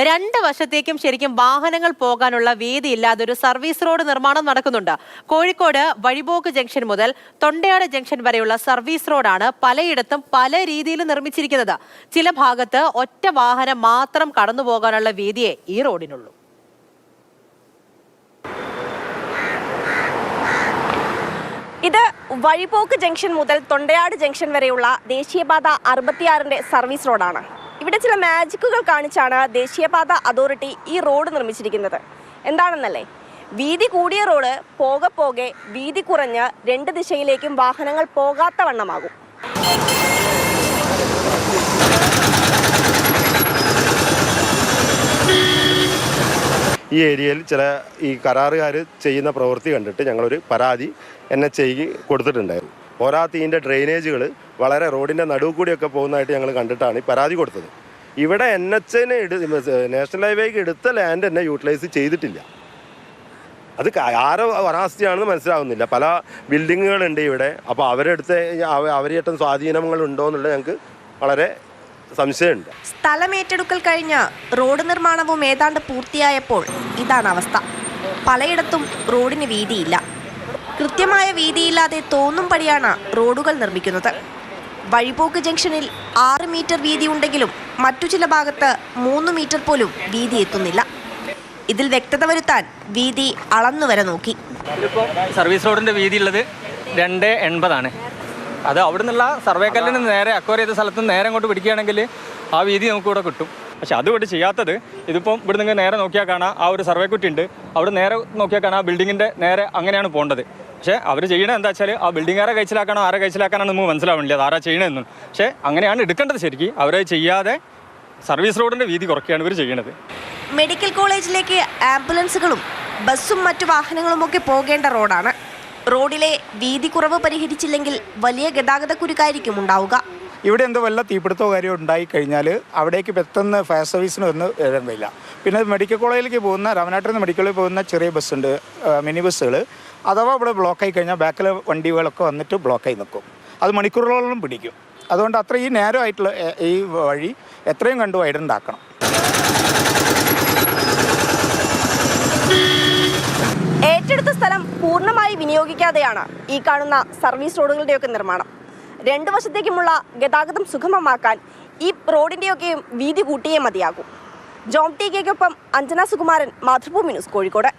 2 വശത്തേക്കും ശരിക്കും വാഹനങ്ങൾ പോകാനുള്ള വീതിയില്ലാതെ ഒരു സർവീസ് റോഡ് നിർമ്മാണം നടക്കുന്നുണ്ട്. കോഴിക്കോട് വഴിപോക്ക് ജംഗ്ഷൻ മുതൽ തൊണ്ടയാട് ജംഗ്ഷൻ വരെയുള്ള സർവീസ് റോഡാണ് പലയിടത്തും പല രീതിയിൽ നിർമ്മിച്ചിരിക്കുന്നത്. ചില ഭാഗത്ത് ഒറ്റ വാഹനം മാത്രം കടന്നു പോകാനുള്ള വീതിയെ ഈ റോഡിനുള്ളൂ. ഇത് വഴിപോക്ക് ജംഗ്ഷൻ മുതൽ തൊണ്ടയാട് ജംഗ്ഷൻ വരെയുള്ള ദേശീയപാത 66ന്റെ സർവീസ് റോഡാണ്. ഇവിടെ ചില മാജിക്കുകൾ കാണിച്ചാണ് ദേശീയപാത അതോറിറ്റി ഈ റോഡ് നിർമ്മിച്ചിരിക്കുന്നത്. എന്താണെന്നല്ലേ, വീതി കൂടിയ റോഡ് പോകെ പോകെ വീതി കുറഞ്ഞ് 2 ദിശയിലേക്കും വാഹനങ്ങൾ പോകാത്ത വണ്ണമാകും. ഈ ഏരിയയിൽ ചില ഈ കരാറുകാർ ചെയ്യുന്ന പ്രവൃത്തി കണ്ടിട്ട് ഞങ്ങളൊരു പരാതി NHAക്ക് കൊടുത്തിട്ടുണ്ടായിരുന്നു. പോരാത്ത ഇതിൻ്റെ ഡ്രെയിനേജുകൾ വളരെ റോഡിൻ്റെ നടുവ് കൂടിയൊക്കെ പോകുന്നതായിട്ട് ഞങ്ങൾ കണ്ടിട്ടാണ് ഈ പരാതി കൊടുത്തത്. ഇവിടെ NHന് നാഷണൽ ഹൈവേക്ക് എടുത്ത ലാൻഡ് തന്നെ യൂട്ടിലൈസ് ചെയ്തിട്ടില്ല. അത് ആരോ അനാസ്ഥയാണെന്ന് മനസ്സിലാവുന്നില്ല. പല ബിൽഡിങ്ങുകളുണ്ട് ഇവിടെ. അപ്പോൾ അവരേറ്റം സ്വാധീനങ്ങളുണ്ടോ എന്നുള്ളത് ഞങ്ങൾക്ക് വളരെ സംശയമുണ്ട്. സ്ഥലമേറ്റെടുക്കൽ കഴിഞ്ഞ് റോഡ് നിർമ്മാണവും ഏതാണ്ട് പൂർത്തിയായപ്പോൾ ഇതാണ് അവസ്ഥ. പലയിടത്തും റോഡിന് വീതിയില്ല. കൃത്യമായ വീതിയില്ലാതെ തോന്നും പടിയാണ് റോഡുകൾ നിർമ്മിക്കുന്നത്. വഴിപോക്ക് ജംഗ്ഷനിൽ 6 മീറ്റർ വീതി ഉണ്ടെങ്കിലും മറ്റു ചില ഭാഗത്ത് 3 മീറ്റർ പോലും വീതി എത്തുന്നില്ല. ഇതിൽ വ്യക്തത വരുത്താൻ വീതി അളന്നുവരെ നോക്കി. ഇതിപ്പോൾ സർവീസ് റോഡിൻ്റെ വീതി ഉള്ളത് 2.80 അത് അവിടെ നിന്നുള്ള സർവേ കല്ലിന് നേരെ അക്വയർ ചെയ്ത സ്ഥലത്ത് നേരെ അങ്ങോട്ട് പിടിക്കുകയാണെങ്കിൽ ആ വീതി നമുക്കിവിടെ കിട്ടും. പക്ഷെ അതുകൊണ്ട് ചെയ്യാത്തത്, ഇതിപ്പം ഇവിടെ നിങ്ങൾ നേരെ നോക്കിയാൽ കാണാം ആ ഒരു സർവേ കുറ്റി ഉണ്ട്, അവിടെ നേരെ നോക്കിയാൽ കാണാം ആ ബിൽഡിങ്ങിൻ്റെ നേരെ അങ്ങനെയാണ് പോകേണ്ടത്. പക്ഷേ അവർ ചെയ്യണത് എന്താ വെച്ചാൽ ആ ബിൽഡിംഗ് ആരെ കഴിച്ചിലാക്കണോ ആരെ കഴിച്ചിലാക്കാനാണ് നമുക്ക് മനസ്സിലാവണില്ല, അത് ആരാ ചെയ്യണമെന്നും. പക്ഷേ അങ്ങനെയാണ് എടുക്കേണ്ടത്. ശരിക്കും അവരെ ചെയ്യാതെ സർവീസ് റോഡിൻ്റെ വീതി കുറയ്ക്കുകയാണ് ഇവർ ചെയ്യണത്. മെഡിക്കൽ കോളേജിലേക്ക് ആംബുലൻസുകളും ബസ്സും മറ്റു വാഹനങ്ങളുമൊക്കെ പോകേണ്ട റോഡാണ്. റോഡിലെ വീതി കുറവ് പരിഹരിച്ചില്ലെങ്കിൽ വലിയ ഗതാഗത കുരുക്കായിരിക്കും ഉണ്ടാവുക. ഇവിടെ എന്തോ വല്ല തീപിടുത്തോ കാര്യമോ ഉണ്ടായി കഴിഞ്ഞാൽ അവിടേക്ക് പെട്ടെന്ന് ഫയർ സർവീസിന് ഒന്നും വരാൻ കഴിയില്ല. പിന്നെ മെഡിക്കൽ കോളേജിലേക്ക് പോകുന്ന രാമനാട്ടിൽ നിന്ന് മെഡിക്കൽ കോളേജിൽ പോകുന്ന ചെറിയ ബസ്സുണ്ട്, മിനി ബസ്സുകൾ. അഥവാ ഇവിടെ ബ്ലോക്കായി കഴിഞ്ഞാൽ ബാക്കിലെ വണ്ടികളൊക്കെ വന്നിട്ട് ബ്ലോക്കായി നിൽക്കും. അത് മണിക്കൂറുകളോളം പിടിക്കും. അതുകൊണ്ട് അത്ര ഈ നേരം ആയിട്ടുള്ള ഈ വഴി എത്രയും കണ്ടു വൈഡുണ്ടാക്കണം. ഏറ്റെടുത്ത സ്ഥലം പൂർണ്ണമായി വിനിയോഗിക്കാതെയാണ് ഈ കാണുന്ന സർവീസ് റോഡുകളുടെയൊക്കെ നിർമ്മാണം. 2 വശത്തേക്കുമുള്ള ഗതാഗതം സുഗമമാക്കാൻ ഈ റോഡിൻ്റെയൊക്കെയും വീതി കൂട്ടിയേ മതിയാകും. ജോം ടി കെക്കൊപ്പം അഞ്ജന സുകുമാരൻ, മാതൃഭൂമി ന്യൂസ്, കോഴിക്കോട്.